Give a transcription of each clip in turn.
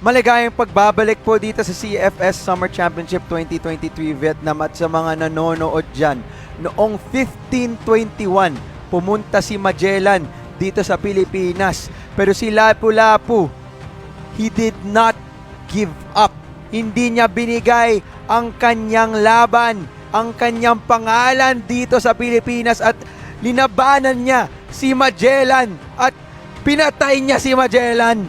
Maligayang pagbabalik po dito sa CFS Summer Championship 2023 Vietnam at sa mga nanonood dyan. Noong 1521, pumunta si Magellan dito sa Pilipinas. Pero si Lapu-Lapu, he did not give up. Hindi niya binigay ang kanyang laban, ang kanyang pangalan dito sa Pilipinas at linabanan niya si Magellan at pinatay niya si Magellan.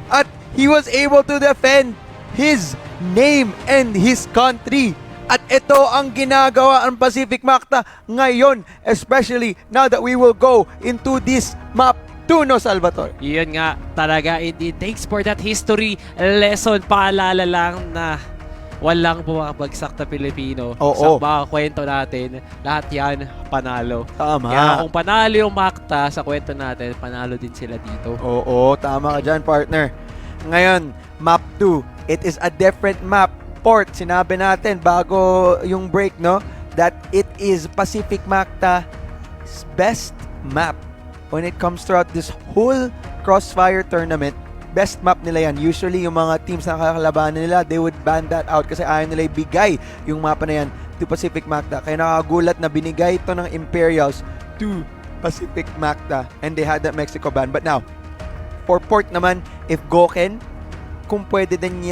At he was able to defend his name and his country. At ito ang ginagawa ang Pacific Macta ngayon, especially now that we will go into this map 2, no, Salvatore? Yun nga, talaga, indeed. Thanks for that history lesson. Paalala lang na walang bumabagsak na Pilipino. Sa mga kwento natin, lahat yan panalo. Tama. Kaya kung panalo yung Macta sa kwento natin, panalo din sila dito. Oo, tama ka dyan, partner. Ngayon, map 2, it is a different map. Port, sinabi natin bago yung break, no, that it is Pacific Macta's best map when it comes throughout this whole Crossfire tournament. Best map nila yan. Usually, yung mga teams na kakalabanan nila, they would ban that out kasi ayaw nila ibigay yung mapa na yan to Pacific Macta. Kaya nakagulat na binigay ito ng Imperials to Pacific Macta and they had that Mexico ban. But now, for Port naman, if Goken, kung pwede din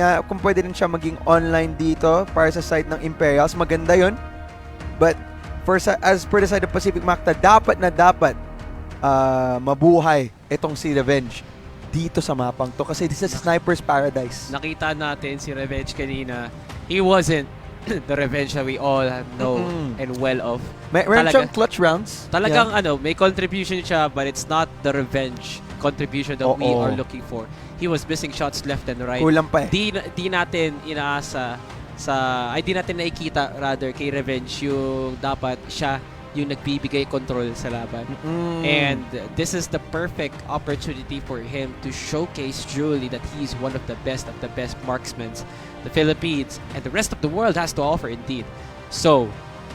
siya maging online dito para sa side ng Imperials, maganda yun. But as per the side of Pacific Macta, dapat mabuhay itong si Revenge dito sa mapang to kasi this is Sniper's Paradise. Nakita natin si Revenge kanina. He wasn't the Revenge that we all know and well of. Meron siyang clutch rounds. Talagang may contribution siya, but it's not the Revenge contribution that we are looking for. He was missing shots left and right. Kulang pa eh. Di natin inaasa di natin nakikita rather kay Revenge yung dapat siya yung nagbibigay control sa laban. And this is the perfect opportunity for him to showcase truly that he's one of the best marksmen the Philippines and the rest of the world has to offer indeed. So,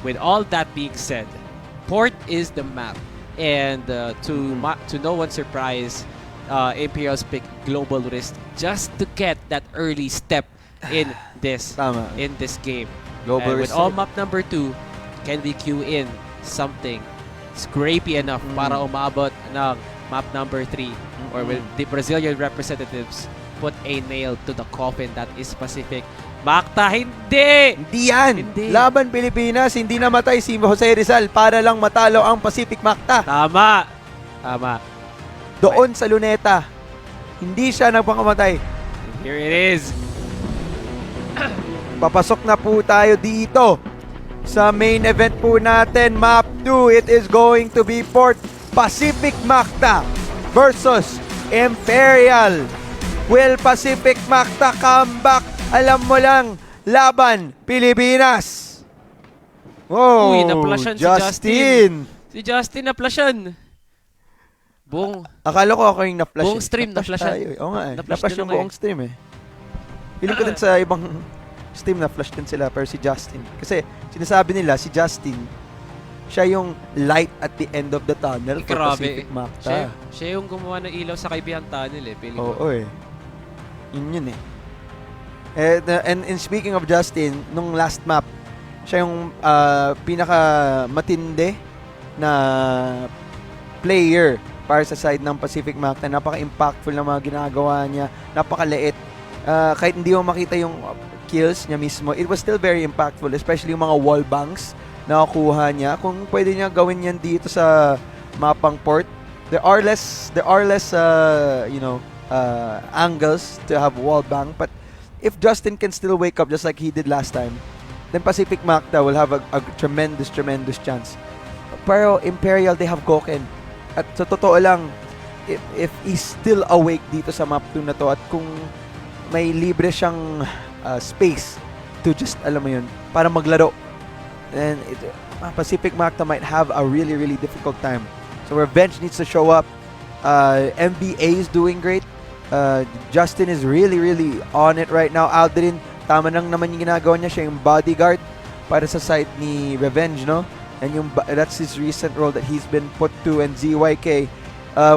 with all that being said, Port is the map. And to no one's surprise, Imperial's pick Global Risk just to get that early step in this game. Global With all map number 2, can we queue in something scrapey enough para umabot ng map number 3 or will the Brazilian representatives put a nail to the coffin that is Pacific Macta? Hindi yan. Hindi. Laban Pilipinas, hindi namatay si Jose Rizal para lang matalo ang Pacific Macta. Tama. Doon sa Luneta, hindi siya nagpakamatay. Here it is. Papasok na po tayo dito sa main event po natin, Map 2. It is going to be Port Pacific Macta versus Imperial. Will Pacific Macta come back? Alam mo lang, laban Pilipinas. Uy, na-flashan Justin. Si Justin na-flashan. Akala ko ako yung na-flash. Buong stream na-flashan. Oo nga eh. Na-flash yung buong stream eh. Piling ko din sa ibang stream na-flash din sila pero si Justin. Kasi sinasabi nila si Justin, siya yung light at the end of the tunnel for Pacific Macta. Siya yung gumawa ng ilaw sa kaibihang tunnel eh. Oo eh. Yun eh. And speaking of Justin, nung last map, siya yung pinaka matindi na player para sa side ng Pacific Macta. Napaka-impactful na mga ginagawa niya. Napakaliit. Kahit hindi mo makita yung kills niya mismo, it was still very impactful, especially yung mga wall banks na nakuha niya. Kung pwede niya gawin yan dito sa mapang Port, there are less angles to have wall bank, but if Justin can still wake up just like he did last time, then Pacific Macta will have a tremendous chance. Pero Imperial, they have Goken. At sa totoo lang, if he's still awake dito sa map 2 na to at kung may libre siyang space to just, alam mo yun, para maglaro, then Pacific Macta might have a really difficult time. So Revenge needs to show up. MBA is doing great. Justin is really on it right now. Aldrin, tama lang naman yung ginagawa niya. Siya yung bodyguard para sa side ni Revenge, no? And that's his recent role that he's been put to. And ZYK,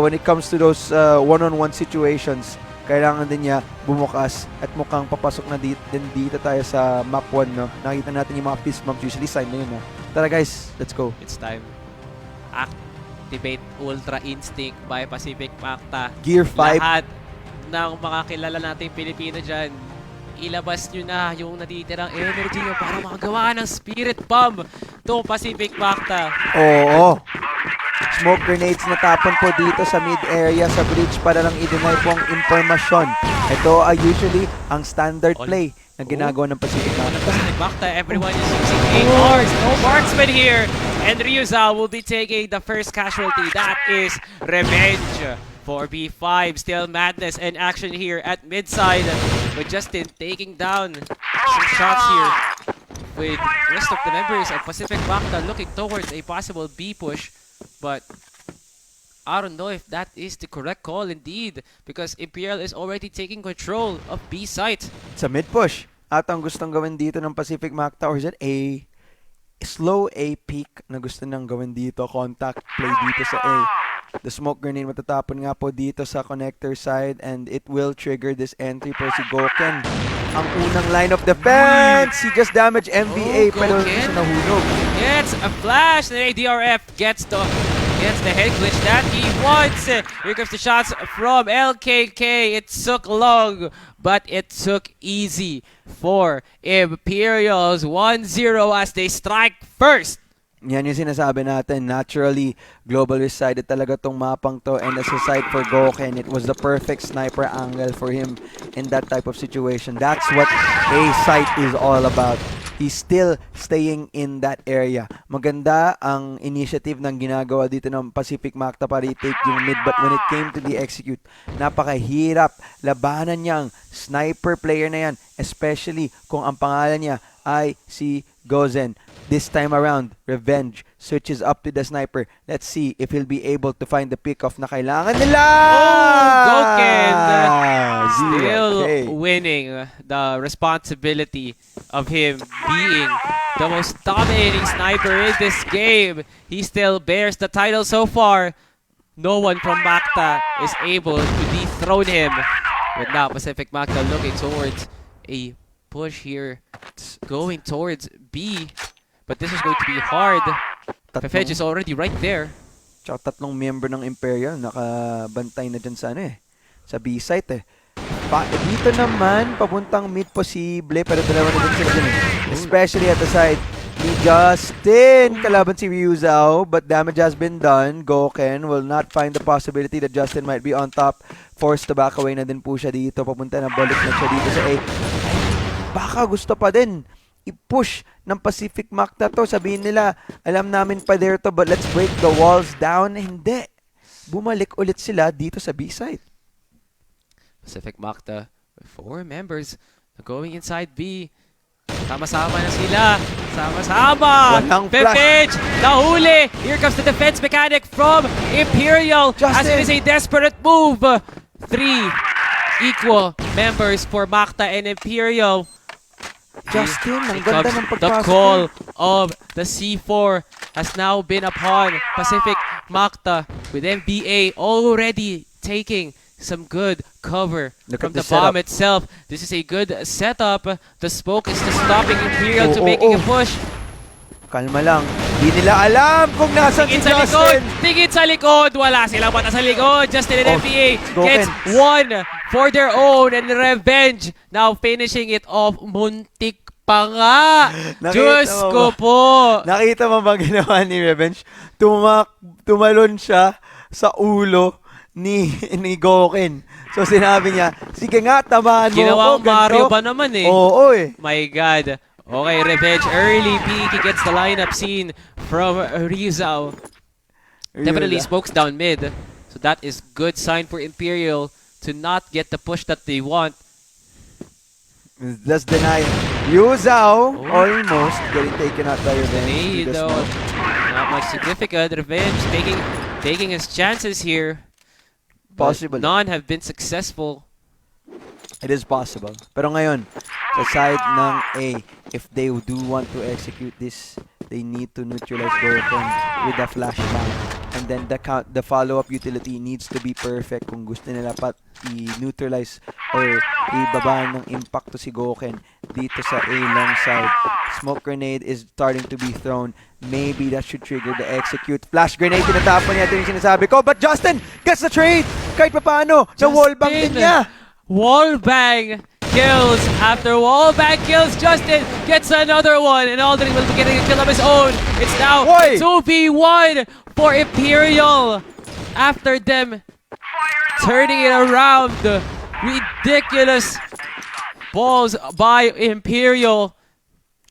when it comes to those one-on-one situations, kailangan din niya bumukas at mukhang papasok na dito tayo sa map 1, no? Nakita natin yung mga fist bumps, usually sign na yun, no? Tara guys, let's go. It's time. Activate Ultra Instinct by Pacific Macta. Gear 5. Lahat ng mga kilala nating Pilipino dyan, ilabas nyo na yung natitirang energy nyo para makagawa ng Spirit Bomb to Pacific Macta. Oo. Smoke grenades na tapon po dito sa mid area sa bridge para lang i-deny po ang impormasyon. Ito ay usually ang standard play na ginagawa ng Pacific Macta. Pacific Macta, everyone is using 8 Rs. No marksman here. And Ryuza will be taking the first casualty. That is Revenge. 4v5, still madness and action here at midside. But Justin taking down some shots here. With the rest of the members of Pacific Macta looking towards a possible B push. But I don't know if that is the correct call indeed, because Imperial is already taking control of B site. Sa mid push. At ang gustong gawin dito ng Pacific Macta, or is it a slow A peak na gusto nang gawin dito? Contact play dito sa A. The smoke grenade matatapon nga po dito sa connector side, and it will trigger this entry for si Goken. Ang unang line of defense! He just damaged MVA, pero hindi siya nahulog. Gets a flash, and ADRF gets the head glitch that he wants. Here comes the shots from LKK. It took long, but it took easy for Imperials. 1-0 as they strike first. Yan yung sinasabi natin. Naturally, global decided talaga tong mapang to, and as a side for Goken, it was the perfect sniper angle for him in that type of situation. That's what a site is all about. He's still staying in that area. Maganda ang initiative ng ginagawa dito ng Pacific Macta para i-take yung mid, but when it came to the execute, napakahirap labanan niyang sniper player na yan, especially kung ang pangalan niya ay si Gozen. This time around, Revenge switches up to the sniper. Let's see if he'll be able to find the pick-off na kailangan nila! Goken still winning the responsibility of him being the most dominating sniper in this game. He still bears the title so far. No one from Macta is able to dethrone him. But now Pacific Macta looking towards a push here, going towards B. But this is going to be hard. Fefej is already right there. Tsaka tatlong member ng Imperial nakabantay na dyan sa sa B-site dito naman, papuntang mid posible, pero dalawa na din sila dyan Especially at the side ni Justin. Kalaban si Ryuzao, but damage has been done. Goken will not find the possibility that Justin might be on top. Forced to back away na din po siya dito. Papunta na balik na siya dito sa A. Baka gusto pa din i-push ng Pacific Macta to. Sabihin nila, alam namin pa there to, but let's break the walls down. Hindi. Bumalik ulit sila dito sa B-side. Pacific Macta, 4 members going inside B. Sama-sama na sila. Sama-sama. Fefej, nahuli. Here comes the defense mechanic from Imperial. Justin. As it is a desperate move. 3 equal members for Macta and Imperial. Justin, ang ganda ng pagpasok. The call of the C4 has now been upon Pacific Macta, with MBA already taking some good cover from the bomb itself. This is a good setup. The smoke is just stopping Imperial to making a push. Kalma lang. Hindi nila alam kung nasan si Justin. Tingin sa likod. Wala silang mata sa likod. Justin and MBA gets one for their own, and Revenge now finishing it off. Muntik pa nga. Diyos ko po. Nakita mo ba ginawa ni Revenge? Tumalon siya sa ulo ni Goken. So sinabi niya, sige nga, tamaan mo ako. Ginawang Mario ba naman eh? Oo eh. My God. Okay, Revenge early peek. He gets the lineup seen from Rizal. Definitely smokes down mid. So that is good sign for Imperial to not get the push that they want. Let's deny Ryuzao almost getting taken out by Revenge. Not much significant. Revenge taking his chances here. Possible. None have been successful. It is possible. Pero ngayon, sa side ng A, if they do want to execute this, they need to neutralize Goken with a flashbang. And then the follow-up utility needs to be perfect kung gusto nila i-neutralize or ibaba ng impact to si Goken dito sa A long side. Smoke grenade is starting to be thrown. Maybe that should trigger the execute. Flash grenade, tinatapon niya. Ito yung sinasabi ko. But Justin gets the trade! Kahit pa paano, sa wallbang din niya. Wallbang kills after wallbang kills. Justin gets another one, and Aldrin will be getting a kill of his own. It's now 2v1 for Imperial after them turning it around. Ridiculous balls by Imperial.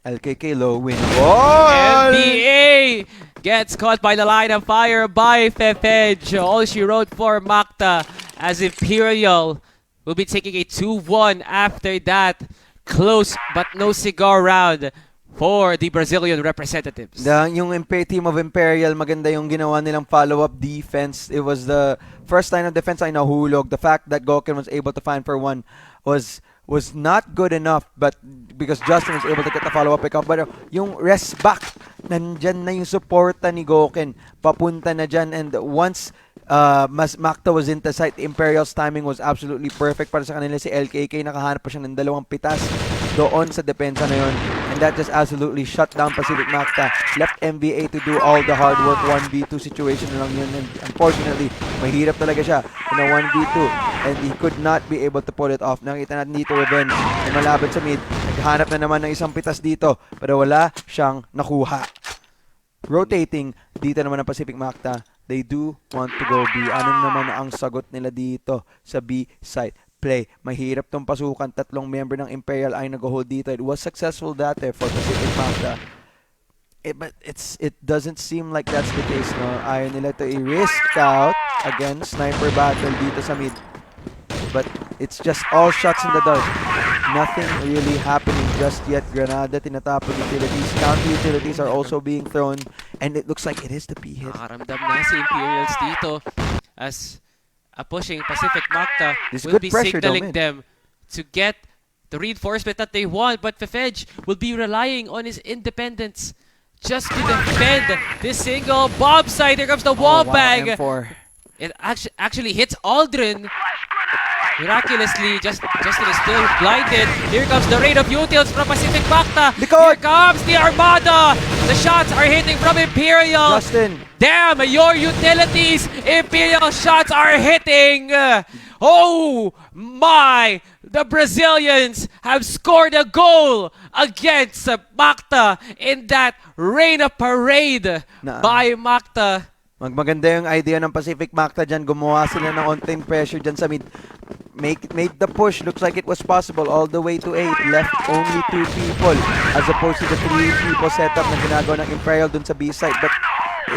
LKK low win ball. NBA gets caught by the line of fire by Fefej. All she wrote for Macta as Imperial will be taking a 2-1 after that close but no cigar round for the Brazilian representatives. Yung team of Imperial, maganda yung ginawa nilang follow-up defense. It was the first line of defense ay nahulog. The fact that Goken was able to find for one was not good enough, but because Justin was able to get the follow-up pick up. But yung rest back, nandyan na yung supporta ni Goken. Papunta na dyan. And once Macta was into sight, Imperial's timing was absolutely perfect para sa kanila. Si LKK nakahanap pa siya ng 2 pitas doon sa depensa na yun. And that just absolutely shut down Pacific Macta. Left MVA to do all the hard work. 1v2 situation na lang yun. And unfortunately, mahirap talaga siya in a 1v2. And he could not be able to pull it off. Nakita natin dito, Revenge, na malapit sa mid. Naghanap na naman ng isang pitas dito. Pero wala siyang nakuha. Rotating, dito naman ang Pacific Macta. They do want to go B. Ano naman ang sagot nila dito sa B site play? Mahirap tong pasukan. 3 member ng Imperial ay nag-hold dito. It was successful dati for Pacific Macta. But it doesn't seem like that's the case, no? Ayaw nila to i-risk out. Again, sniper battle dito sa mid. But it's just all shots in the dark. Nothing really happening just yet. Granada, tinatapon utilities. Counter utilities are also being thrown. And it looks like it is the B hit. Nakaramdam na si Imperials dito as a pushing Pacific Macta will be signaling them to get the reinforcement that they want. But Fefej will be relying on his independence just to defend this single bomb site. Here comes the wall bag. It actually hits Aldrin. Miraculously, Justin is still blinded. Here comes the rain of utils from Pacific Macta. Here comes the Armada. The shots are hitting from Imperial. Justin. Damn, your utilities. Imperial shots are hitting. Oh my! The Brazilians have scored a goal against Macta in that rain of parade by Macta. Magmaganda yung idea ng Pacific Macta dyan. Gumawa sila ng on-time pressure dyan sa mid. Made the push. Looks like it was possible all the way to 8. Left only 2 people as opposed to the 3 people setup na ginagawa ng Imperial dun sa B side. But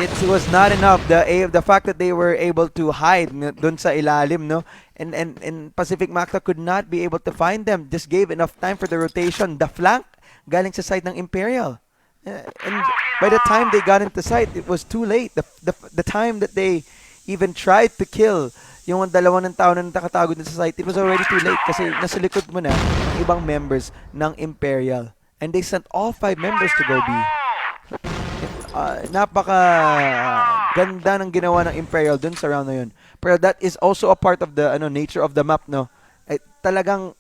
it was not enough. The fact that they were able to hide dun sa ilalim, no? And Pacific Macta could not be able to find them. Just gave enough time for the rotation. The flank galing sa side ng Imperial. And by the time they got into sight, it was too late. The time that they even tried to kill yung 2 ng tao na nakatago din sa site, it was already too late kasi nasa likod mo na ang ibang members ng Imperial. And they sent all 5 members to go B. Napaka ganda ng ginawa ng Imperial dun sa round na yun. Pero that is also a part of the nature of the map, no? Talagang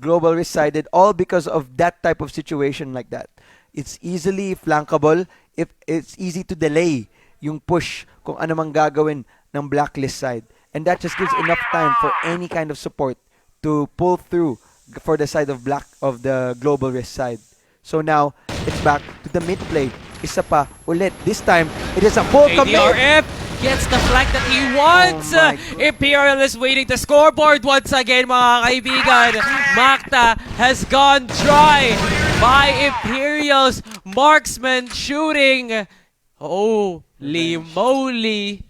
global risk sided all because of that type of situation like that. It's easily flankable. If it's easy to delay yung push kung ano mang gagawin ng blacklist side. And that just gives enough time for any kind of support to pull through for the side of the global risk side. So now, it's back to the mid play. Isa pa, ulit. This time, it is a full commit. ADRF gets the flank that he wants. Imperial is waiting the scoreboard once again, mga kaibigan. Macta has gone dry by Imperial's marksman shooting. Holy moly.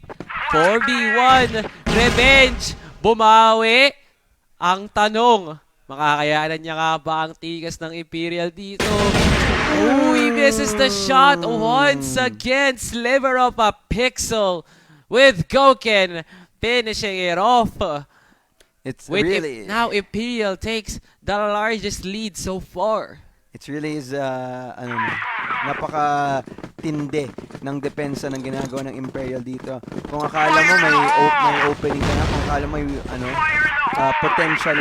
4v1. Revenge. Bumawi. Ang tanong, makakayanan niya nga ba ang tigas ng Imperial dito? He misses the shot once again. Sliver of a pixel with Goken finishing it off. Now Imperial takes the largest lead so far. It really is napaka tindi ng depensa ng ginagawa ng Imperial dito. Kung akala mo may opening ka na, kung akala mo may potential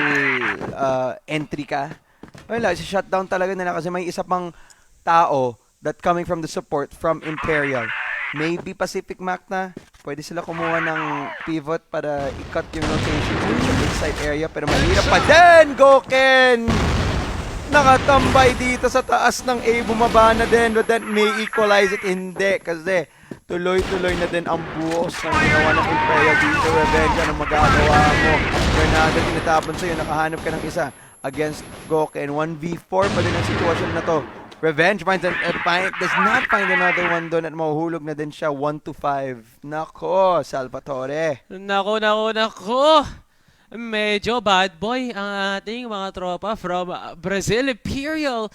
entry ka, wala, shutdown talaga nila kasi may isa pang tao that coming from the support from Imperial. Maybe Pacific Macta, pwede sila kumuha ng pivot para i-cut yung rotation sa big side area, pero mahirap pa din. Goken nakatambay dito sa taas ng A, bumaba na din, but then may equalize it. Hindi, kasi tuloy-tuloy na din ang buhos ng ginawa ng Imperial dito. Revenge, anong magagawa mo? Granada, tinatapon sa'yo, nakahanap ka ng isa against Goken. 1v4 pa din ang sitwasyon na to. Revenge does not find another one doon at mahuhulog na din siya 1-5. Nako, Salvatore. Nako. Medyo bad boy ang ating mga tropa from Brazil. Imperial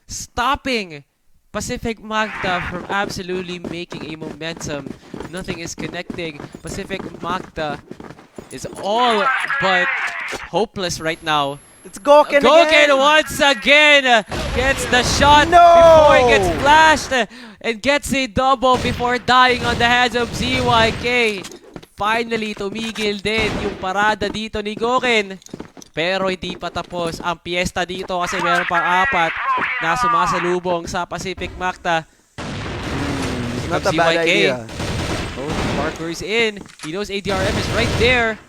stopping Pacific Macta from absolutely making a momentum. Nothing is connecting. Pacific Macta is all but hopeless right now. It's Goken again! Once again gets the shot No! before it gets flashed and gets a double before dying on the hands of ZYK. Finally, tumigil din yung parada dito ni Goken. Pero hindi pa tapos ang piyesta dito kasi meron pang 4 na sumasalubong sa Pacific Macta. Not a bad idea. Oh, markers in. He knows ADRM is right there.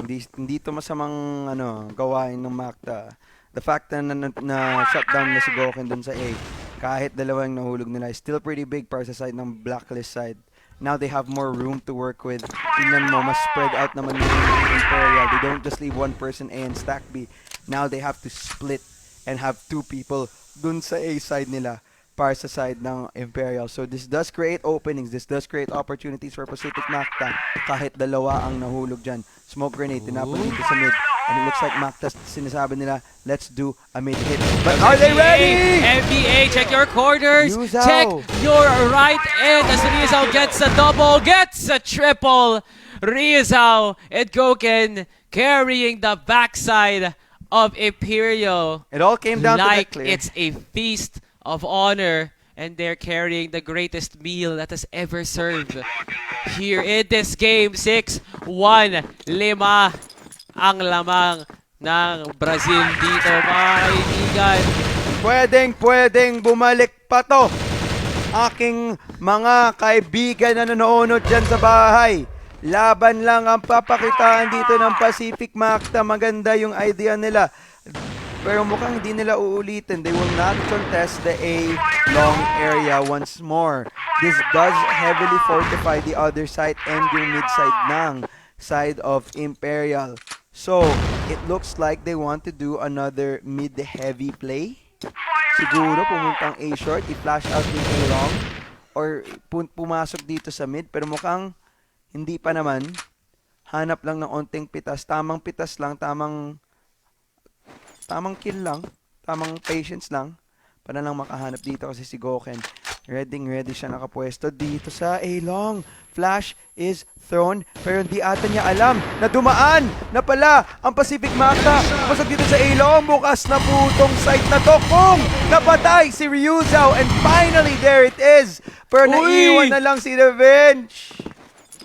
Hindi to masamang gawain ng Macta. The fact na shutdown na si Goken dun sa A, kahit dalawang nahulog nila, is still pretty big para sa side ng blacklist side. Now they have more room to work with. Tingnan mo, mas spread out naman yung Imperial. They don't just leave one person A and stack B. Now they have to split and have 2 people dun sa A side nila para sa side ng Imperial. So this does create openings. This does create opportunities for Pacific Macta kahit dalawa ang nahulog dyan. Smoke grenade, tinapon dito sa mid. And it looks like Macta, sinasabi nila, let's do a mid hit. But are they ready? NBA, check your corners. Yuzao. Check your right end as Rizal gets a double, gets a triple. Rizal and Goken carrying the backside of Imperial. It all came down to that like clear. it's a feast of honor, and they're carrying the greatest meal that has ever served here in this game. 6-1, 5 ang lamang ng Brazil dito, mga kaibigan. Pwedeng bumalik pa to. Aking mga kaibigan na nanonood dyan sa bahay. Laban lang ang papakitaan dito ng Pacific Macta. Maganda yung idea nila. Pero mukhang hindi nila uulitin. They will not contest the A long area once more. This does heavily fortify the other side and yung mid side ng side of Imperial. So, it looks like they want to do another mid-heavy play. Siguro pumuntang A short, i-flash out yung A long, or pumasok dito sa mid. Pero mukhang hindi pa naman. Hanap lang ng onting pitas. Tamang pitas lang, tamang kill lang, tamang patience lang para lang makahanap dito kasi si Goken ready siya nakapwesto dito sa A-long. Flash is thrown pero hindi ata niya alam na dumaan na pala ang Pacific Macta. Pasok dito sa A-long, bukas na putong site na to kung napatay si Ryuzao, and finally there it is, pero naiwan na lang si Revenge.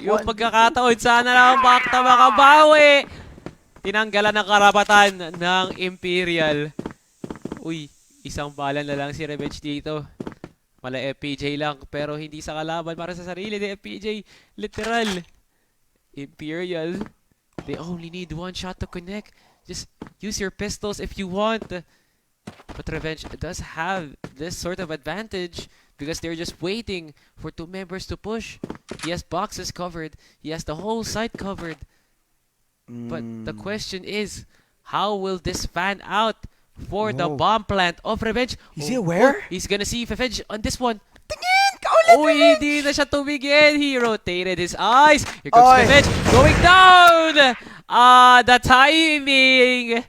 Yung pagkakataon, sana lang Macta makabawi. Tinanggalan ng karapatan ng Imperial. Uy, isang bala na lang si Revenge dito. Mala FPJ lang, pero hindi sa kalaban para sa sarili ni FPJ. Literal. Imperial, they only need 1 shot to connect. Just use your pistols if you want. But Revenge does have this sort of advantage because they're just waiting for 2 members to push. He has boxes covered. He has the whole site covered. But the question is, how will this fan out for the bomb plant of Revenge? Is he aware? He's gonna see Revenge on this one. Tingin! Kaulit, Uy, Revenge! hindi na siya tumigil. He rotated his eyes. Here comes Revenge going down. The timing.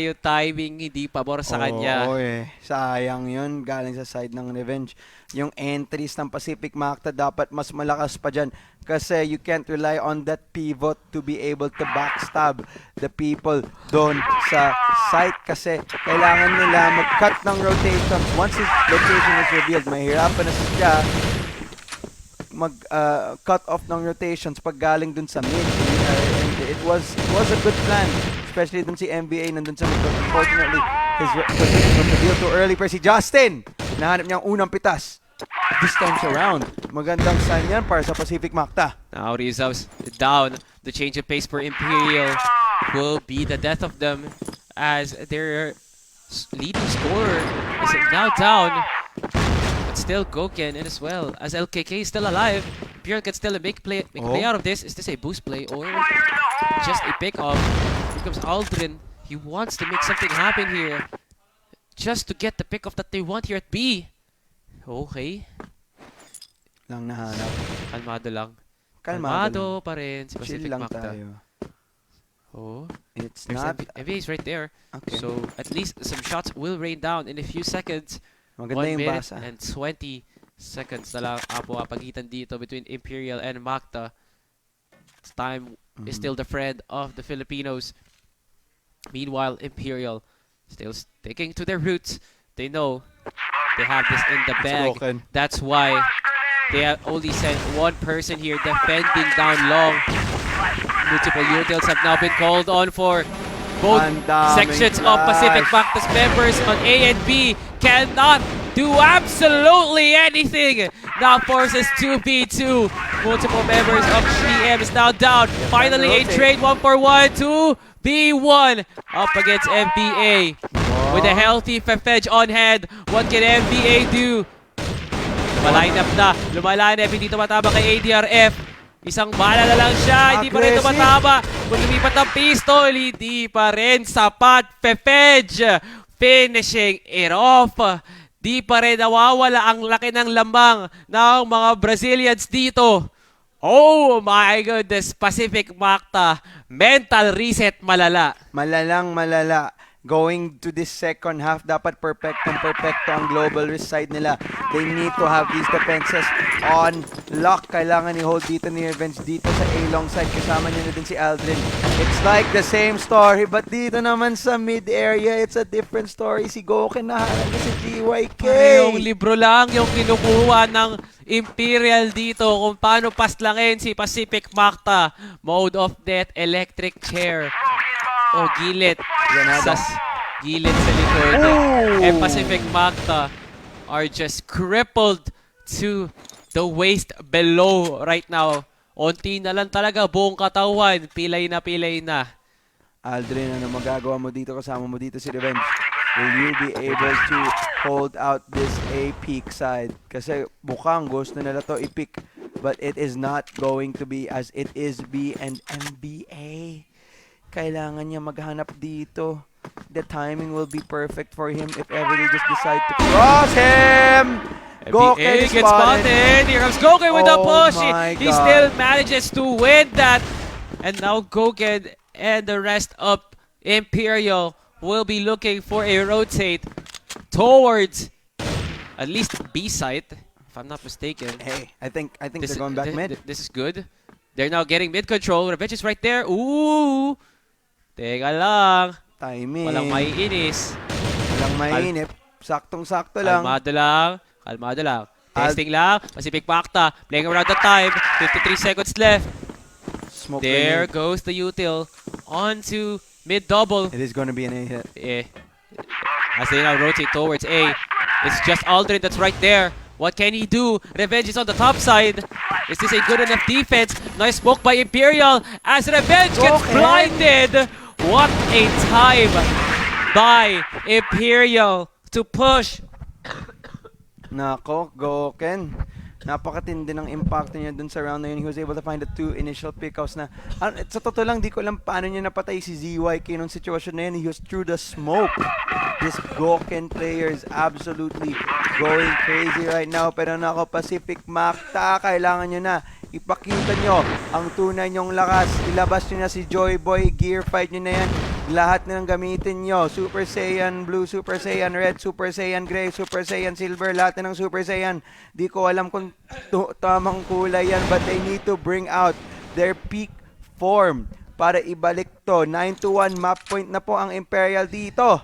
Yung timing hindi pabor sa kanya. Oo sayang yun. Galing sa side ng Revenge. Yung entries ng Pacific Macta dapat mas malakas pa dyan. Kasi you can't rely on that pivot to be able to backstab the people doon sa site. Kasi kailangan nila mag-cut ng rotation. Once his location is revealed, mahirapan na siya mag-cut off ng rotations pag galing dun sa mid. And it was a good plan. Especially dun si NBA nandun sa mid. But unfortunately, his position was revealed too early. Pero si Justin, nahanap niya ang unang pitas. This time around, magandang sign yan para sa Pacific Macta. Now Rizzo's down. The change of pace for Imperial will be the death of them as their leading scorer is now down. But still Goken in as well as LKK is still alive. Imperial can still make play out of this. Is this a boost play or just a pick off? Here comes Aldrin. He wants to make something happen here just to get the pick off that they want here at B. Okay. Lang nahanap. Kalmado lang. Kalmado pa rin si Chill Pacific lang Macta. tayo. Oh, It's there's not... MV is right there. Okay. So at least some shots will rain down in a few seconds. Maganda 1 yung minute basa. and 20 seconds na lang ang pagitan dito between Imperial and Macta. Time is still the friend of the Filipinos. Meanwhile, Imperial still sticking to their roots. They know they have this in the bag. Spoken. That's why they have only sent one person here defending down long. Multiple utils have now been called on for both Ang daming sections of Pacific flash. Macta's members on A and B. Cannot do absolutely anything. Now forces 2v2. Multiple members of GM is now down. Finally a trade 1-for-1. 2v1 up against MBA. With a healthy Fefedge on hand, what can MBA do? Lumaline up na. Lumaline up, hindi tumatama kay ADRF. Isang bala na lang siya, hindi pa rin Aggressive. tumatama. Kung lumipat ang pistol, hindi pa rin sapat. Fefedge finishing it off. Di pa rin nawawala ang laki ng lambang ng mga Brazilians dito. Oh my goodness, Pacific Macta. Mental reset malala. Malalang malala. Going to this second half, dapat perfecto ang global risk side nila. They need to have these defenses on lock. Kailangan i-hold dito ni Revenge dito sa A-long side. Kasama niya na din si Aldrin. It's like the same story, but dito naman sa mid area, it's a different story. Si Goken nahanap na si GYK. Yung libro lang yung kinukuha ng Imperial dito kung paano paslangin si Pacific Macta. Mode of Death, Electric Chair. O gilid. Gilid sa likod. Oh! And Pacific Macta are just crippled to the waist below right now. Unti na lang talaga buong katawan. Pilay na. Aldrin, ano magagawa mo dito? Kasama mo dito si Revenge. Will you be able to hold out this A peak side? Kasi mukhang gusto nila to i-pick. But it is not going to be as it is B and MBA. Kailangan niya maghanap dito. The timing will be perfect for him if ever they just decide to cross him. Goken gets spotted. Here comes Goken with the push. He still manages to win that. And now Goken and the rest of Imperial will be looking for a rotate towards at least B site, if I'm not mistaken. Hey, I think they're going back mid. This is good. They're now getting mid control. Revenge is right there. Ooh! Teka lang. Timing. Walang maiinis. Walang mainip. Saktong-sakto lang. Kalmado lang. Testing lang. Pacific Macta playing around the time. 53 seconds left. Smoke There grenade. goes the util onto mid double. It is going to be an A hit. As they now rotate towards A. It's just Aldrin that's right there. What can he do? Revenge is on the top side. Is this a good enough defense? Nice smoke by Imperial as Revenge gets blinded. What a time by Imperial to push. Nako, Goken. Napakatindi ng impact niya dun sa round na yun. He was able to find the 2 initial pickoffs na... sa totoo lang, di ko alam paano niya napatay si ZYK nung sitwasyon na yun. He was through the smoke. This Goken player is absolutely going crazy right now. Pero nako, Pacific Macta, kailangan nyo na. Ipakita nyo ang tunay nyong lakas. Ilabas nyo na si Joy Boy. Gear fight nyo na yan. lahat na ng gamitin nyo. Super Saiyan Blue, Super Saiyan Red, Super Saiyan Gray, Super Saiyan Silver, lahat na ng Super Saiyan. Di ko alam kung tamang kulay yan, but they need to bring out their peak form para ibalik to. 9-1 map point na po ang Imperial dito.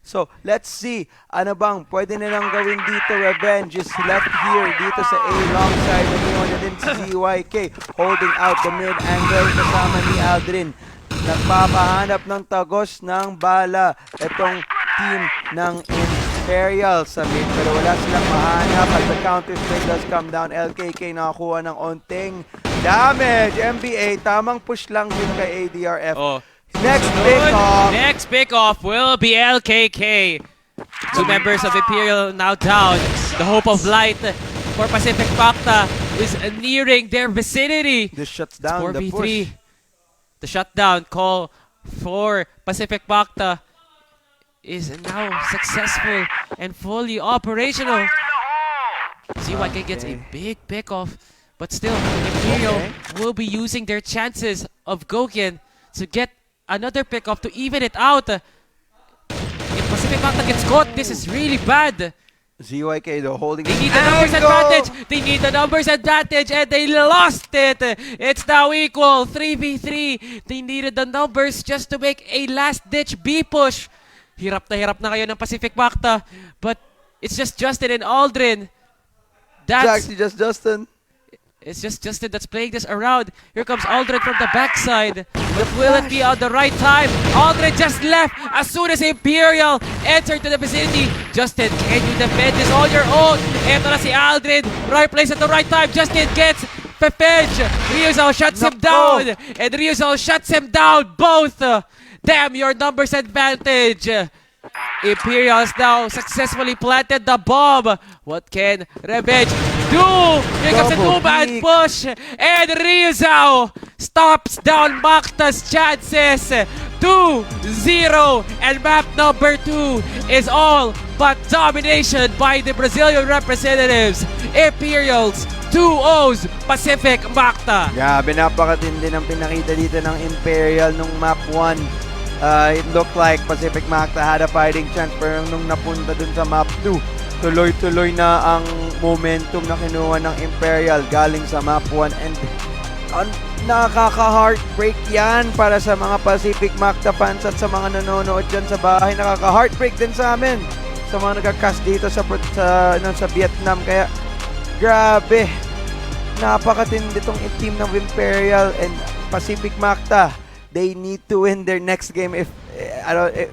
So, let's see. Ano bang pwede nilang gawin dito? Revenge is left here dito sa A long side. Naniwan na din si ZYK holding out the mid angle kasama ni Aldrin. Nagpapahanap ng tagos ng bala itong team ng Imperial sa mid, pero wala silang mahanap as the counter strike does come down. LKK nakakuha ng onting damage. MBA, tamang push lang din kay ADRF. Next pick-off will be LKK. Two members of Imperial now down. The hope of light for Pacific Macta is nearing their vicinity. This shuts down the push. The shutdown call for Pacific Macta is now successful and fully operational. ZYK gets a big pick-off, but still Imperial will be using their chances of Gokien to get another pick-off to even it out. If Pacific Macta gets caught, this is really bad. ZYK though holding. They need the numbers advantage. They need the numbers advantage, and they lost it. It's now equal 3v3. They needed the numbers just to make a last-ditch B push. Hirap na kayo ng Pacific Macta, but it's just Justin and Aldrin. That's just Justin. It's just Justin that's playing this around. Here comes Aldrin from the backside. But will it be on the right time? Aldrin just left as soon as Imperial entered to the vicinity. Justin, can you defend this on your own? Eto na si Aldrin. Right place at the right time. Justin gets Fefenge. Ryuzal shuts him down. And Ryuzal shuts him down both. Damn your numbers advantage. Imperial has now successfully planted the bomb. What can Revenge do? Here comes a two-man push. And Ryuzal stops down Macta's chances. 2-0. And map number 2 is all but domination by the Brazilian representatives. Imperials 2-0 Pacific Macta. Grabe, napakatindi ng pinakita dito ng Imperial nung map 1. It looked like Pacific Macta had a fighting chance, pero nung napunta dun sa map 2, tuloy-tuloy na ang momentum na kinuha ng Imperial galing sa map 1, and nakaka-heartbreak yan para sa mga Pacific Macta fans at sa mga nanonood dyan sa bahay. Nakaka-heartbreak din sa amin, sa mga nagka-cast dito sa Vietnam. Kaya grabe, napakatindi itong team ng Imperial and Pacific Macta. They need to win their next game if the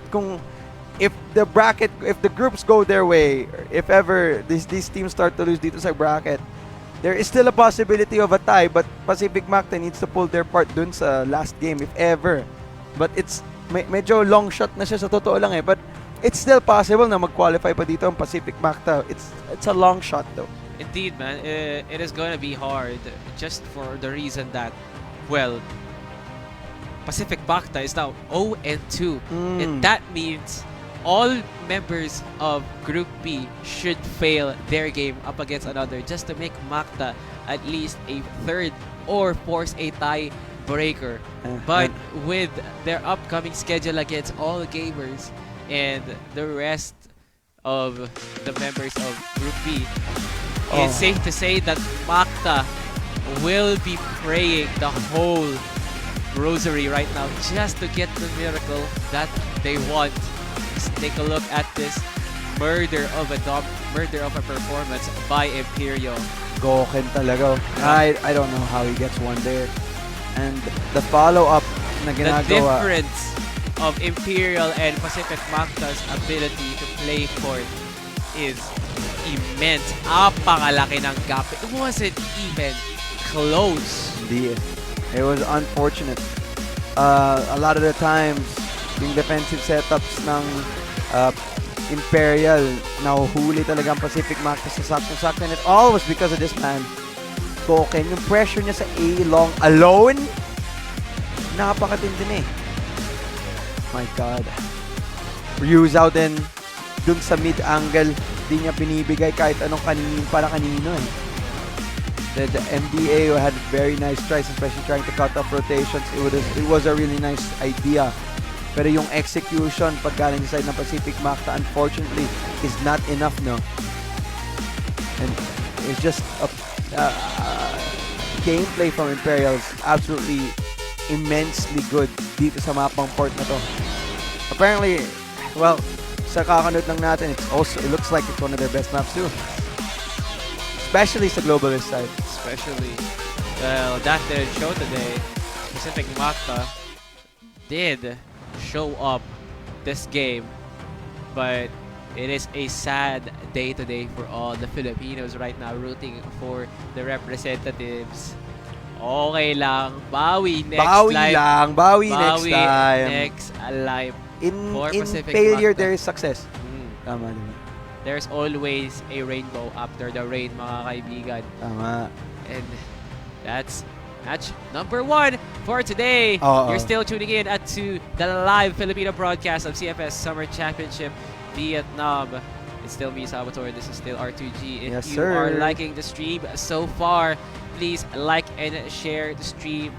groups go their way, if ever these teams start to lose dito sa bracket, there is still a possibility of a tie, but Pacific Macta needs to pull their part dun sa last game if ever. But it's medyo long shot na siya sa totoo lang but it's still possible na mag-qualify pa dito ang Pacific Macta. It's a long shot though. Indeed, man. It is going to be hard just for the reason that, well, Pacific Macta is now 0-2, and that means all members of Group B should fail their game up against another just to make Macta at least a third or force a tie breaker. But with their upcoming schedule against all gamers and the rest of the members of Group B, it's safe to say that Macta will be praying the whole rosary right now just to get the miracle that they want. Just take a look at this murder of a performance by Imperial. Gokien talaga. I don't know how he gets one there. And the follow-up na ginagawa. The difference of Imperial and Pacific Macta's ability to play court is immense. Apakalaki ng gap. It wasn't even close. Hindi. It was unfortunate. A lot of the times, yung defensive setups ng Imperial, nahuhuli talaga ang Pacific Macta sa sakto. And it all was because of this man, Gokien. Yung pressure niya sa A-long alone, napakatindi My God. Ryuzal din, dun sa mid-angle, di niya binibigay kahit anong kanino The MDA had very nice tries, especially trying to cut off rotations. It was a really nice idea Pero yung execution pag galing sa side ng Pacific Macta, unfortunately, is not enough, no? And it's just a gameplay from Imperial is absolutely immensely good dito sa mapang port na to. Apparently, well, sa kakanood lang natin, it looks like it's one of their best maps too. Especially sa globalist side. Especially, well, that didn't show today. Pacific Macta did show up this game, but it is a sad day today for all the Filipinos right now rooting for the representatives. Okay lang, bawi next live. Bawi next time. Next live. In Pacific failure, Macta. there is success. Tama naman. There's always a rainbow after the rain, mga kaibigan. Tama. And that's match number 1 for today. You're still tuning in to the live Filipino broadcast of CFS Summer Championship Vietnam. It's still me, Salvatore. This is still R2G. If Yes, you sir. are liking the stream so far, please like and share the stream.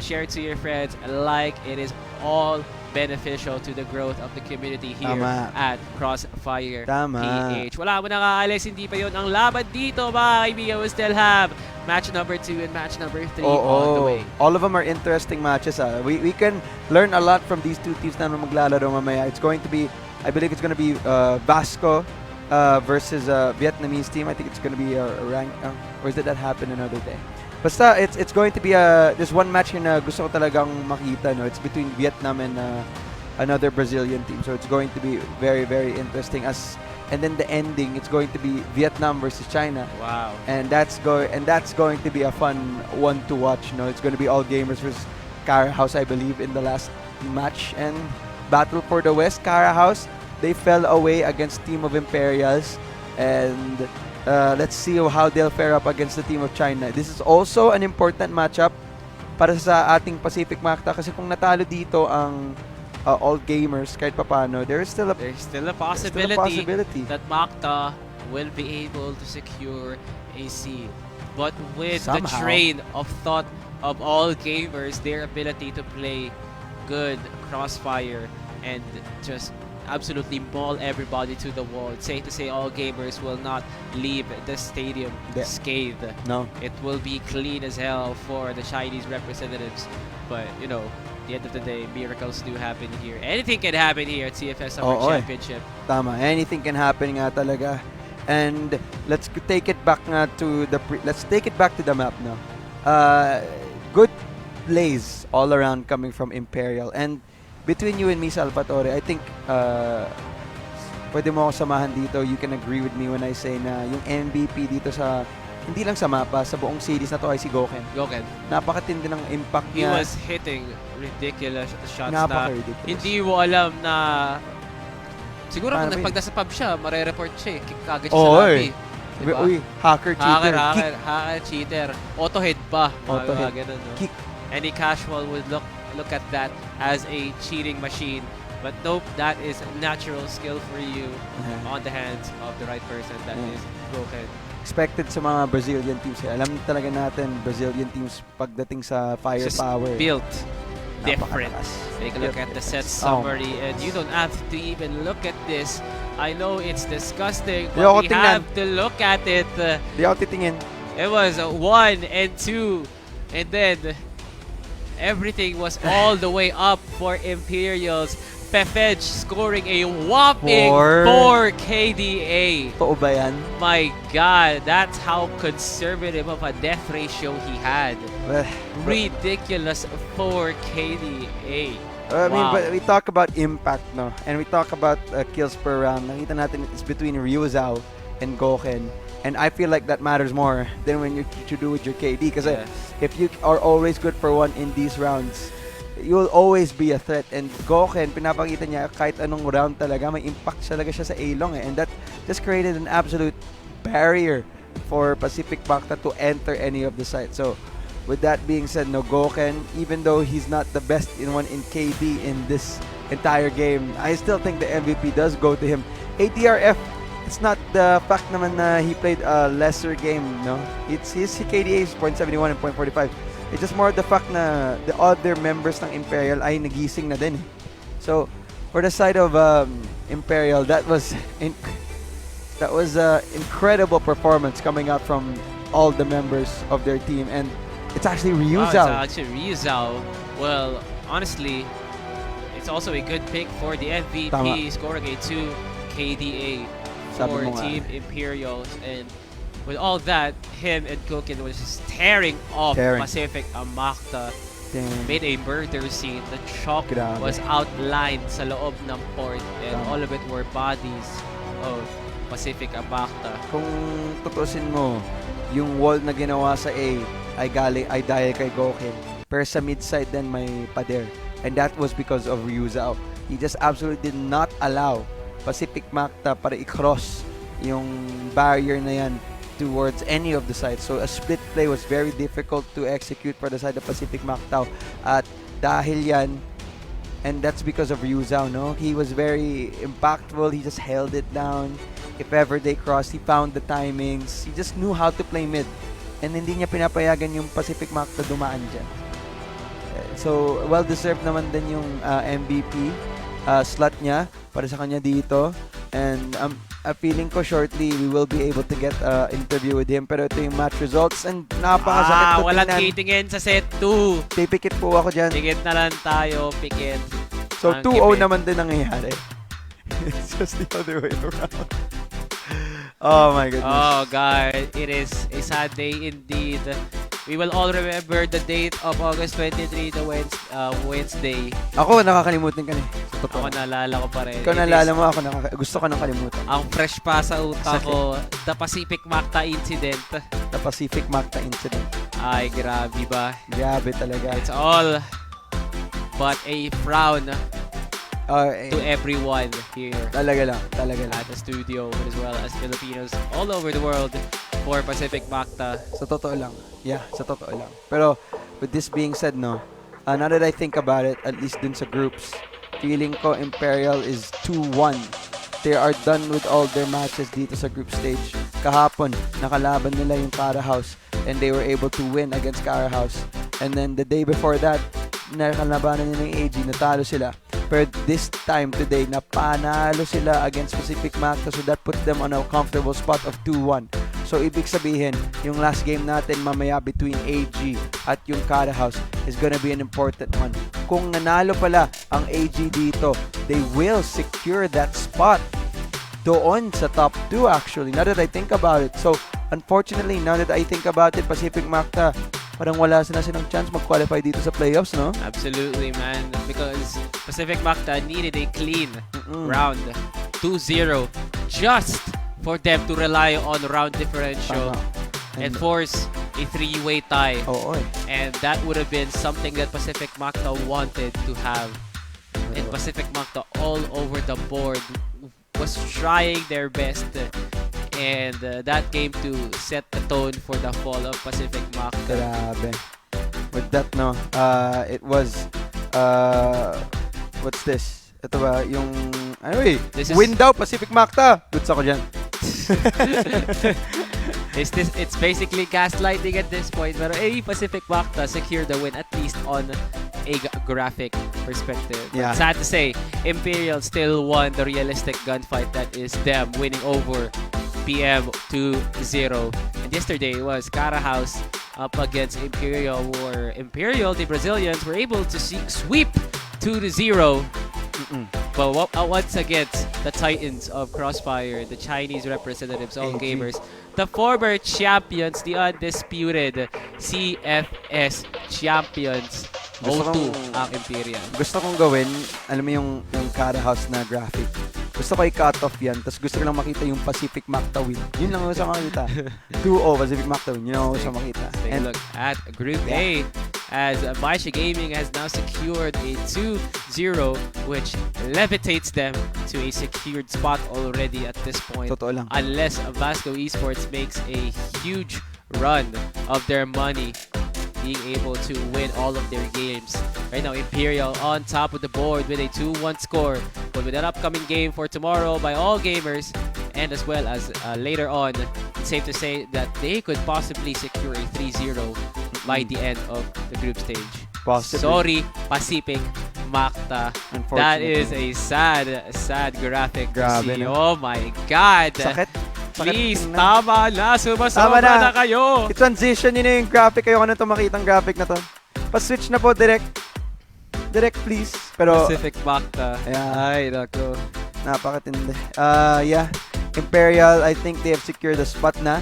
Share it to your friends. It is all beneficial to the growth of the community here Tama. at Crossfire Tama. PH. Wala mo nakaalis, hindi pa yun ang laban dito, mga kaibigan. We still have match number 2 and match number 3 on the way. All of them are interesting matches. We can learn a lot from these two teams na maglalaro mamaya. It's going to be, I believe it's going to be Vasco versus Vietnamese team. I think it's going to be a rank, or did that happen another day? Basta, it's going to be there's one match here na gusto ko talagang makita, no? It's between Vietnam and another Brazilian team. So it's going to be very, very interesting. And then the ending, it's going to be Vietnam versus China. Wow. And that's going to be a fun one to watch, no? It's going to be all gamers versus Cara House, I believe, in the last match. And battle for the West, Cara House, they fell away against team of Imperials. And let's see how they'll fare up against the team of China. This is also an important matchup para sa ating Pacific Macta kasi kung natalo dito ang all gamers kahit papano, there's still a possibility that Macta will be able to secure a seed. But with Somehow. the train of thought of all gamers, their ability to play good Crossfire and just absolutely maul everybody to the wall. It's safe to say all gamers will not leave the stadium scathed. No. It will be clean as hell for the Chinese representatives. But, you know, at the end of the day, miracles do happen here. Anything can happen here at CFS Summer Championship. Tama. Anything can happen nga talaga. And let's take it back nga to the map now. Good plays all around coming from Imperial. And between you and me, Salvatore, I think pwede mo ako samahan dito. You can agree with me when I say na yung MVP dito sa, hindi lang sa mapa, sa buong series na to ay si Goken. Napakatindi ng impact He niya. was hitting ridiculous shots na Napaka-ridiculous. hindi mo alam na siguro Paano kung ba pag nasa pub siya, marereport siya eh. Kick kagad siya Oo, sa lobby. Diba? Uy, hacker, cheater, kick. Hacker, cheater. Auto-hit pa. Auto-hit. Ganun, no? Kick. Any casual would look at that as a cheating machine. But nope, that is natural skill for you on the hands of the right person. That is broken. Expected sa mga Brazilian teams. Alam talaga natin, Brazilian teams pagdating sa firepower. Built different. Napakalakas. Take a look at the set summary, and you don't have to even look at this. I know it's disgusting, but we have to look at it. Di ako titingin. It was 1 and 2, and then everything was all the way up for Imperials. Pefej scoring a whopping 4 KDA. Totoo ba yan? My God, that's how conservative of a death ratio he had. Ridiculous 4 KDA. I mean, but we talk about impact, no? And we talk about kills per round. Nakita natin it's between Ryuzao and Goken. And I feel like that matters more than when you do with your KD. Because if you are always good for one in these rounds, you will always be a threat. And Goken, pinapakita niya kahit anong round talaga, may impact talaga siya sa A-Long. And that just created an absolute barrier for Pacific Macta to enter any of the sites. So, with that being said, no, Goken, even though he's not the best in KD in this entire game, I still think the MVP does go to him. ATRF, it's not the fact naman na he played a lesser game, no? It's his KDA is 0.71 and 0.45. It's just more the fact na the other members ng Imperial ay nagising na din. So, for the side of Imperial, that was incredible performance coming out from all the members of their team, and it's actually Ryu Wow, Zhao. it's actually Ryu Zhao. Well, honestly, it's also a good pick for the MVP, Tama. scoring a 2 KDA Sabi for mo nga. Team Imperials. And with all that, him and Kokin was just tearing off Tearing. Pacific Macta. Damn. Made a murder scene. The chalk Grabe. was outlined sa loob ng port, and Tama. all of it were bodies of Pacific Macta. Kung tutusin mo, yung wall na ginawa sa A ay dahil kay Gokin. Pero sa mid-side din may pader. And that was because of Ryu Zhao. He just absolutely did not allow Pacific Macta para i-cross yung barrier na yan towards any of the sides. So a split play was very difficult to execute for the side of Pacific Macta. At dahil yan, and that's because of Ryu Zhao, no? He was very impactful. He just held it down. If ever they crossed, he found the timings. He just knew how to play mid. And hindi niya pinapayagan yung Pacific Macta dumaan dyan. So, well-deserved naman din yung MVP slot niya para sa kanya dito. And feeling ko shortly, we will be able to get interview with him. Pero ito yung match results. And napakasakit ko Walang tingnan. titingin sa set 2. Pipikit po ako dyan. Pikit na lang tayo, pikit. So, Ang 2-0 gipit. naman din nangyayari. It's just the other way around. Oh my goodness. Oh God, it is a sad day indeed. We will all remember the date of August 23, the Wednesday. Ako, nakakalimutan ka na. Totoo. Ako naalala ko pa rin. Ikaw It naalala is- mo, ako gusto ko nang kalimutan. Ang fresh pa sa utak Sakit. ko, the Pacific Macta incident. The Pacific Macta incident. Ay, grabe ba? Grabe talaga. It's all but a frown Eh, to everyone here talaga lang. at the studio, as well as Filipinos all over the world for Pacific Macta. Sa totoo lang. Yeah, sa totoo lang. Pero, with this being said, no, now that I think about it, at least dun sa groups, feeling ko Imperial is 2-1. They are done with all their matches dito sa group stage. Kahapon, nakalaban nila yung Cara House and they were able to win against Cara House. And then the day before that, nakalabanan nila yung AG, natalo sila. Pero this time today, napanalo sila against Pacific Macta, so that puts them on a comfortable spot of 2-1. So, ibig sabihin, yung last game natin mamaya between AG at yung Cara House is gonna be an important one. Kung nanalo pala ang AG dito, they will secure that spot doon sa top 2 actually, now that I think about it. So, unfortunately, now that I think about it, Pacific Macta, parang wala na silang chance mag-qualify dito sa playoffs, no? Absolutely, man. Because Pacific Macta needed a clean Mm-mm. round 2-0 just for them to rely on round differential Tama. and force a 3-way tie. Oo eh. And that would have been something that Pacific Macta wanted to have. And Pacific Macta all over the board was trying their best. And that came to set the tone for the fall of Pacific Macta. Grabe. With that, no, it was, what's this? Ito ba, yung, ano eh, This is- win daw, Pacific Macta. Goods ako dyan. It's basically gaslighting at this point. Pero Pacific Macta secured the win, at least on a graphic perspective. But Yeah. sad to say, Imperial still won the realistic gunfight that is them winning over PM 2-0. And yesterday it was Cara House up against Imperial, where Imperial, the Brazilians, were able to sweep 2-0. But once against the Titans of Crossfire, the Chinese representatives, all AG. gamers, the former champions, the undisputed CFS champions, Gusto O2 kong- ang Imperial. Gusto kong gawin, alam mo yung Cara House na graphic. Gusto ko i-cut off yan, tapos gusto ko lang makita yung Pacific Macta win. Yun lang ang gusto ko makita. 2-0 Pacific Macta win. Yun lang ang gusto ko makita. Let's take a And look at Group A, as Maisha Gaming has now secured a 2-0, which levitates them to a secured spot already at this point. totoo lang. Unless Vasco Esports makes a huge run of their money, being able to win all of their games. Right now, Imperial on top of the board with a 2-1 score. But with that upcoming game for tomorrow by all gamers, and as well as later on, it's safe to say that they could possibly secure a 3-0 by the end of the group stage. Possibly. Sorry, Pacific Macta. That Unfortunately. is a sad graphic to Grabe, see. no? Oh my God. Sakit. Please, tingnan. tama na. Sumasobra Tama na. na kayo. I-transition nyo na yung graphic. Ayoko na ito makitang graphic na to. Pa-switch na po, direct. Direct, please. Pero, Pacific Macta. Yeah. Ay, nako. napakatindi. Yeah. Imperial, I think they have secured the spot na.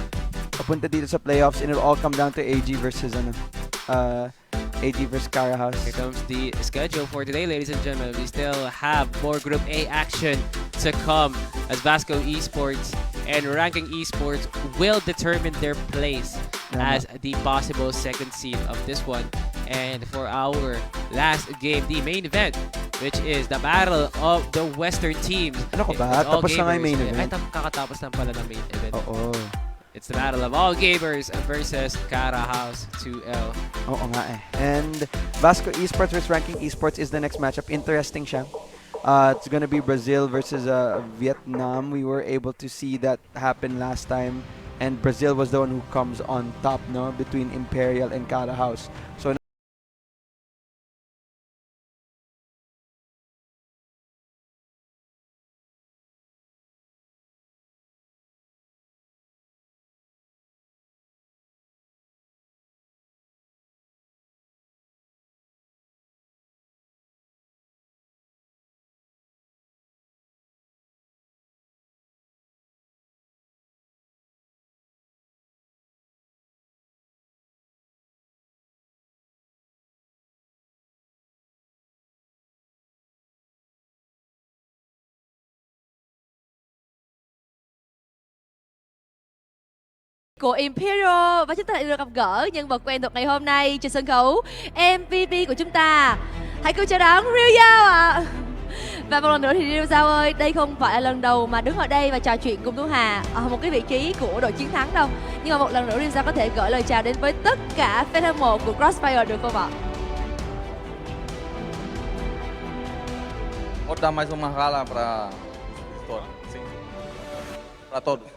Papunta dito sa playoffs and it'll all come down to AG versus AG versus Cara House. Here comes the schedule for today, ladies and gentlemen. We still have more Group A action to come as Vasco Esports and Ranking Esports will determine their place as the possible second seed of this one. And for our last game, the main event, which is the battle of the Western teams. Ano ka ba? All Tapos na nga yung main gamers. event. Ay, kakatapos lang pala ng main event. Oo. It's the battle of all gamers versus Cara House 2L. Oo nga eh. And Vasco Esports versus Ranking Esports is the next matchup. Interesting siya. It's gonna be Brazil versus Vietnam. We were able to see that happen last time. And Brazil was the one who comes on top, no? Between Imperial and Cara House. So của Imperial và chúng ta lại được gặp gỡ nhân vật quen thuộc ngày hôm nay trên sân khấu MVP của chúng ta. Hãy cùng chào đón Real Giao ạ. Và một lần nữa thì Real Giao ơi, đây không phải là lần đầu mà đứng ở đây và trò chuyện cùng Thu Hà ở một cái vị trí của đội chiến thắng đâu. Nhưng mà một lần nữa Real Giao có thể gửi lời chào đến với tất cả fan hâm mộ của Crossfire được không ạ? Vou dar mais uma rala para sim, para todos.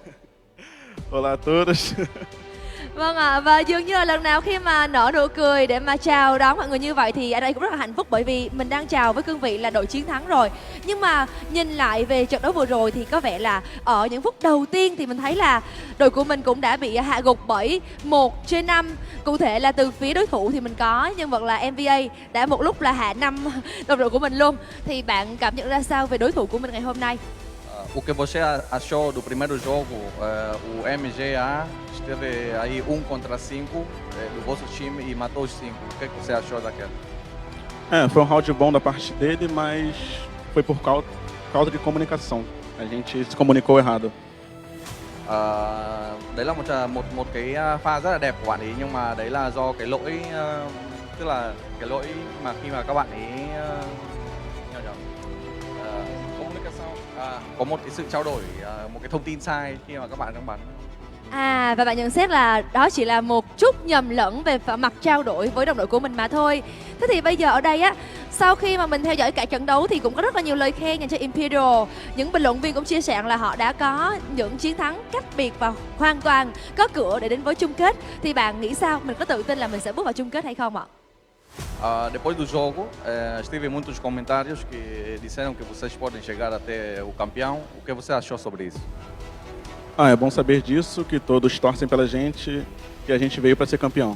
Olá a todos. Vâng ạ, và dường như là lần nào khi mà nở nụ cười để mà chào đón mọi người như vậy thì ở đây cũng rất là hạnh phúc bởi vì mình đang chào với cương vị là đội chiến thắng rồi. Nhưng mà nhìn lại về trận đấu vừa rồi thì có vẻ là ở những phút đầu tiên thì mình thấy là đội của mình cũng đã bị hạ gục bởi 1/5. Cụ thể là từ phía đối thủ thì mình có nhân vật là MVA đã một lúc là hạ 5 đồng đội của mình luôn. Thì bạn cảm nhận ra sao về đối thủ của mình ngày hôm nay? O que você achou do primeiro jogo? O MGA esteve aí 1 contra 5 do vosso time e matou os 5. O que você achou daquela? Foi um round bom da parte dele, mas foi por causa de comunicação. A gente se comunicou errado. Đấy là một cái pha rất là đẹp của bạn ấy, nhưng mà đấy là do cái lỗi tức là cái lỗi mà khi mà các bạn ấy có một cái sự trao đổi, một cái thông tin sai khi mà các bạn đang bắn. À, và bạn nhận xét là đó chỉ là một chút nhầm lẫn về mặt trao đổi với đồng đội của mình mà thôi. Thế thì bây giờ ở đây á, sau khi mà mình theo dõi cả trận đấu thì cũng có rất là nhiều lời khen dành cho Imperial. Những bình luận viên cũng chia sẻ là họ đã có những chiến thắng cách biệt và hoàn toàn có cửa để đến với chung kết. Thì bạn nghĩ sao? Mình có tự tin là mình sẽ bước vào chung kết hay không ạ? Depois do jogo, tive muitos comentários que disseram que vocês podem chegar até o campeão. O que você achou sobre isso? É bom saber disso, que todos torcem pela gente, que a gente veio para ser campeão.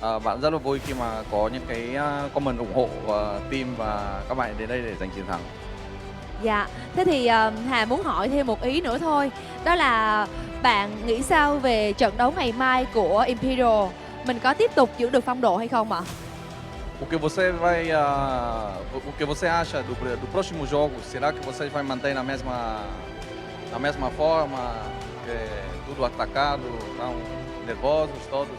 Bạn rất là vui khi mà có những cái comment ủng hộ team và các bạn đến đây để giành chiến thắng. Dạ, thế thì Hà muốn hỏi thêm một ý nữa thôi. Đó là bạn nghĩ sao về trận đấu ngày mai của Imperial? Mình có tiếp tục giữ được phong độ hay không ạ? O que você vai, o que você acha do próximo jogo? Será que vocês vai manter na mesma forma, tudo atacado, tão nervosos todos?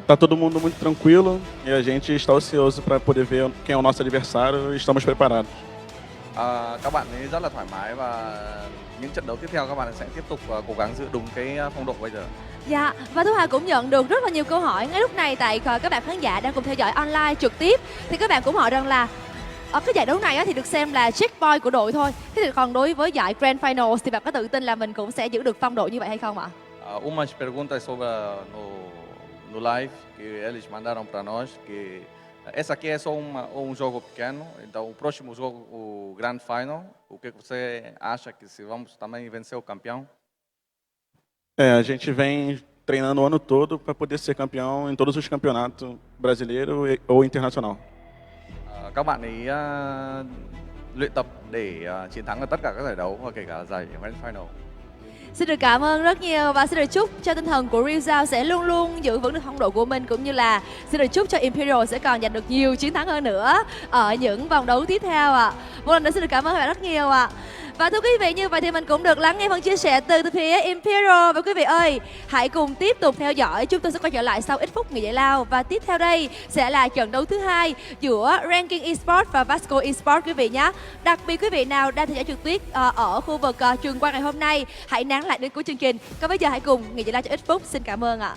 Tá todo mundo muito tranquilo e a gente está ansioso para poder ver quem é o nosso adversário e estamos preparados. Các bạn ấy rất là thoải mái và những trận đấu tiếp theo các bạn sẽ tiếp tục cố gắng giữ đúng cái phong độ bây giờ. Dạ, và Thu Hà cũng nhận được rất là nhiều câu hỏi ngay lúc này tại các bạn khán giả đang cùng theo dõi online trực tiếp. Thì các bạn cũng hỏi rằng là ở cái giải đấu này thì được xem là checkpoint của đội thôi. Thế thì còn đối với giải Grand Finals thì bạn có tự tin là mình cũng sẽ giữ được phong độ như vậy hay không ạ? Umas perguntas sobre no live que eles mandaram para nós que Essa aqui é só um jogo pequeno, então o próximo jogo, o Grand Final, o que você acha que se vamos também vencer o campeão? A gente vem treinando o ano todo para poder ser campeão em todos os campeonatos brasileiro ou internacional. Các bạn ấy luyện tập để chiến thắng ở tất cả các giải đấu và kể cả giải Grand Final. Xin được cảm ơn rất nhiều và xin được chúc cho tinh thần của Rizal sẽ luôn luôn giữ vững được phong độ của mình, cũng như là xin được chúc cho Imperial sẽ còn giành được nhiều chiến thắng hơn nữa ở những vòng đấu tiếp theo ạ. Một lần nữa xin được cảm ơn các bạn rất nhiều ạ. Và thưa quý vị, như vậy thì mình cũng được lắng nghe phần chia sẻ từ phía Imperial. Và quý vị ơi, hãy cùng tiếp tục theo dõi. Chúng tôi sẽ quay trở lại sau ít phút nghỉ giải lao. Và tiếp theo đây sẽ là trận đấu thứ hai giữa Ranking Esports và Vasco Esports quý vị nhé. Đặc biệt quý vị nào đang theo dõi trực tiếp ở khu vực trường quay ngày hôm nay, hãy nán lại đến cuối chương trình. Còn bây giờ hãy cùng nghỉ giải lao cho ít phút. Xin cảm ơn ạ.